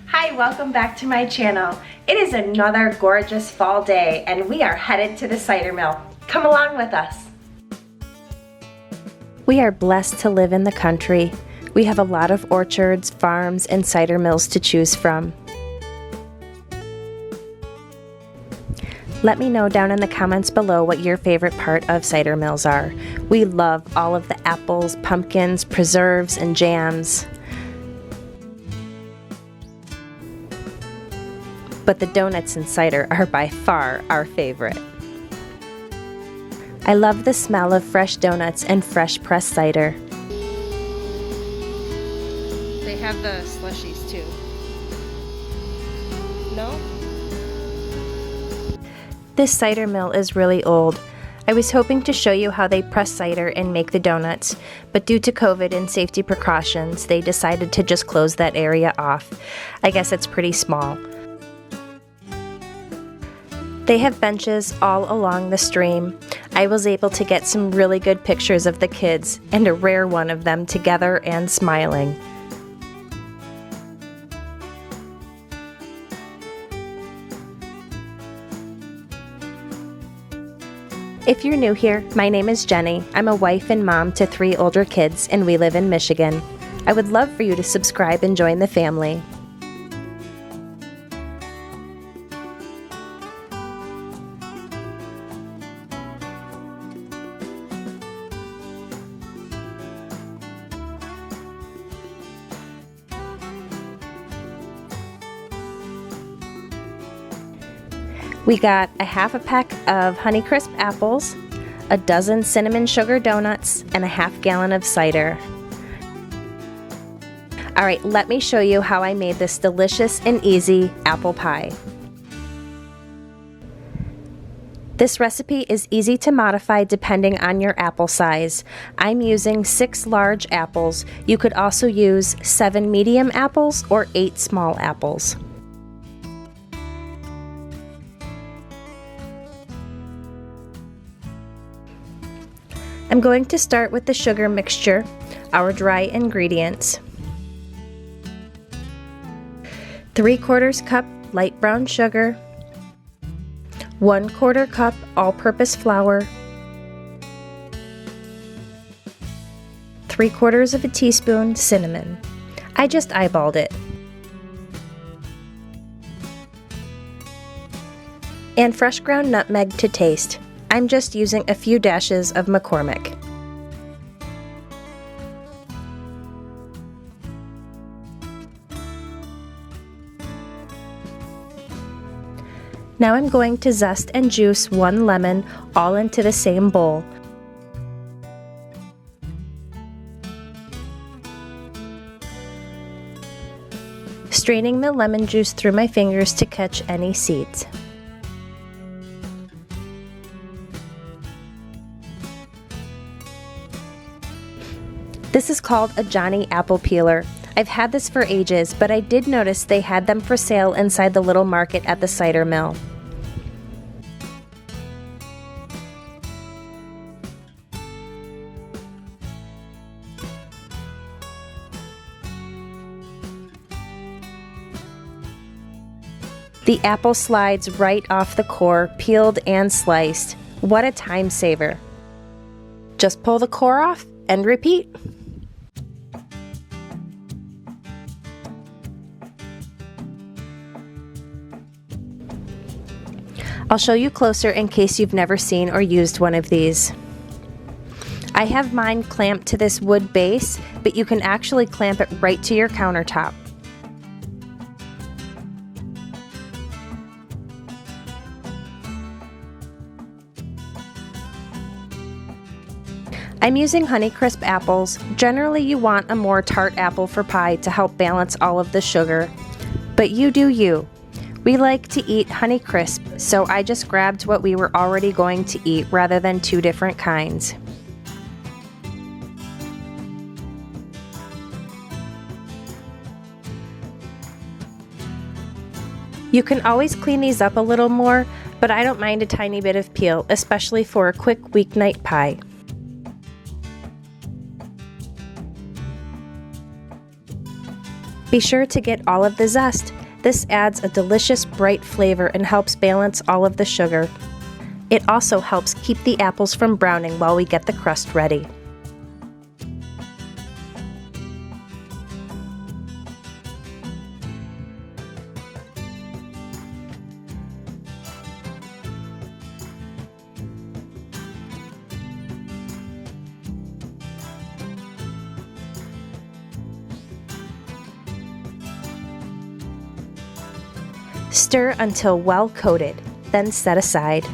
Hi, welcome back to my channel. It is another gorgeous fall day and we are headed to the cider mill. Come along with us. We are blessed to live in the country. We have a lot of orchards, farms, and cider mills to choose from. Let me know down in the comments below what your favorite part of cider mills are. We love all of the apples, pumpkins, preserves, and jams. But the donuts and cider are by far our favorite. I love the smell of fresh donuts and fresh pressed cider. They have the slushies too. No? This cider mill is really old. I was hoping to show you how they press cider and make the donuts, but due to COVID and safety precautions, they decided to just close that area off. I guess it's pretty small. They have benches all along the stream. I was able to get some really good pictures of the kids and a rare one of them together and smiling. If you're new here, my name is Jenny. I'm a wife and mom to 3 older kids and we live in Michigan. I would love for you to subscribe and join the family. We got a half a pack of Honeycrisp apples, a dozen cinnamon sugar donuts, and a half gallon of cider. Alright, let me show you how I made this delicious and easy apple pie. This recipe is easy to modify depending on your apple size. I'm using 6 large apples. You could also use 7 medium apples or 8 small apples. I'm going to start with the sugar mixture, our dry ingredients. 3/4 cup light brown sugar, 1/4 cup all-purpose flour, 3/4 teaspoon cinnamon. I just eyeballed it. And fresh ground nutmeg to taste. I'm just using a few dashes of McCormick. Now I'm going to zest and juice 1 lemon all into the same bowl. Straining the lemon juice through my fingers to catch any seeds. This is called a Johnny apple peeler. I've had this for ages, but I did notice they had them for sale inside the little market at the cider mill. The apple slides right off the core, peeled and sliced. What a time saver. Just pull the core off and repeat. I'll show you closer in case you've never seen or used one of these. I have mine clamped to this wood base, but you can actually clamp it right to your countertop. I'm using Honeycrisp apples. Generally you want a more tart apple for pie to help balance all of the sugar, but you do you. We like to eat Honeycrisp, so I just grabbed what we were already going to eat rather than 2 different kinds. You can always clean these up a little more, but I don't mind a tiny bit of peel, especially for a quick weeknight pie. Be sure to get all of the zest. This adds a delicious bright flavor and helps balance all of the sugar. It also helps keep the apples from browning while we get the crust ready. Stir until well coated, then set aside.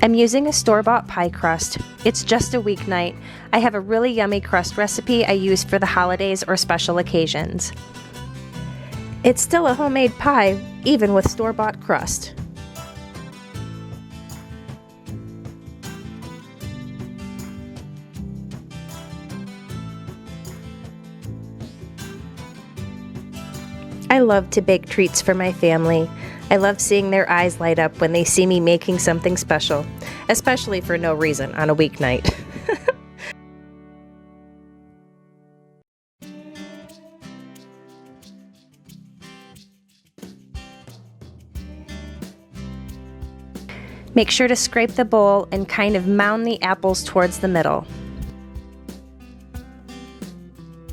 I'm using a store-bought pie crust. It's just a weeknight. I have a really yummy crust recipe I use for the holidays or special occasions. It's still a homemade pie, even with store-bought crust. I love to bake treats for my family. I love seeing their eyes light up when they see me making something special, especially for no reason on a weeknight. Make sure to scrape the bowl and kind of mound the apples towards the middle.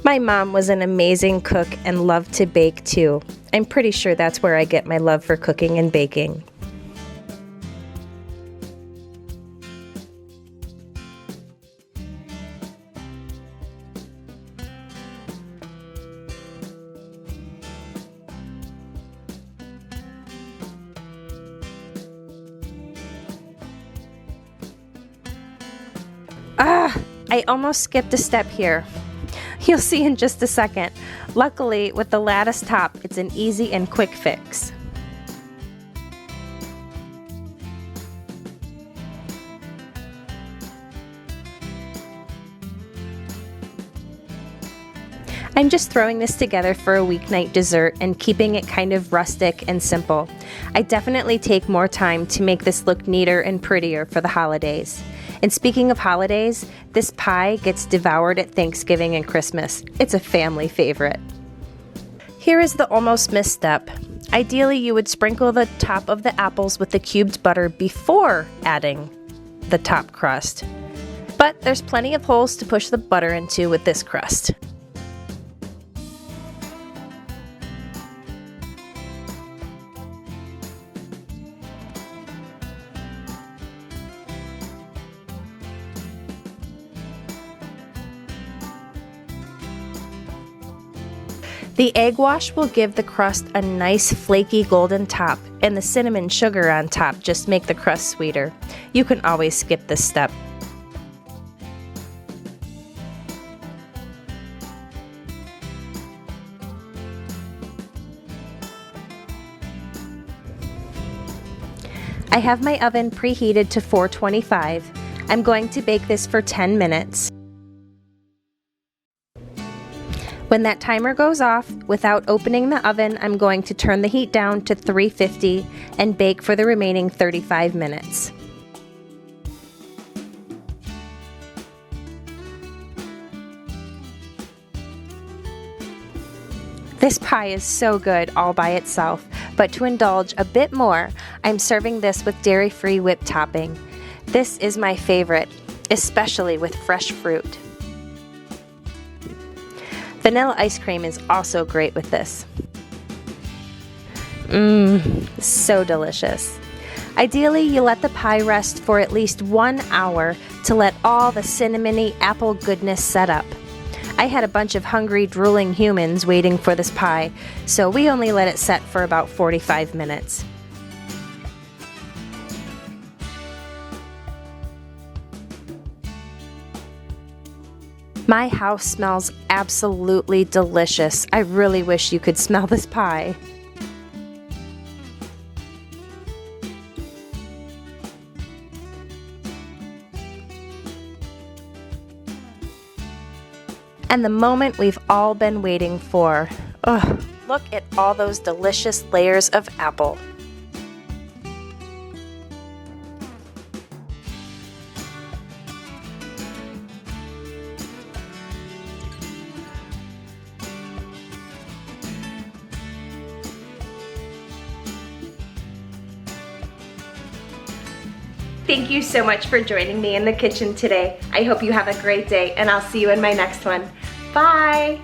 My mom was an amazing cook and loved to bake too. I'm pretty sure that's where I get my love for cooking and baking. I almost skipped a step here. You'll see in just a second. Luckily, with the lattice top, it's an easy and quick fix. I'm just throwing this together for a weeknight dessert and keeping it kind of rustic and simple. I definitely take more time to make this look neater and prettier for the holidays. And speaking of holidays, this pie gets devoured at Thanksgiving and Christmas. It's a family favorite. Here is the almost missed step. Ideally, you would sprinkle the top of the apples with the cubed butter before adding the top crust. But there's plenty of holes to push the butter into with this crust. The egg wash will give the crust a nice flaky golden top, and the cinnamon sugar on top just make the crust sweeter. You can always skip this step. I have my oven preheated to 425. I'm going to bake this for 10 minutes. When that timer goes off, without opening the oven, I'm going to turn the heat down to 350 and bake for the remaining 35 minutes. This pie is so good all by itself, but to indulge a bit more, I'm serving this with dairy-free whipped topping. This is my favorite, especially with fresh fruit. Vanilla ice cream is also great with this. So delicious. Ideally, you let the pie rest for at least 1 hour to let all the cinnamony apple goodness set up. I had a bunch of hungry, drooling humans waiting for this pie, so we only let it set for about 45 minutes. My house smells absolutely delicious. I really wish you could smell this pie. And the moment we've all been waiting for. Ugh, look at all those delicious layers of apple. thank you so much for joining me in the kitchen today. I hope you have a great day, and I'll see you in my next one. Bye!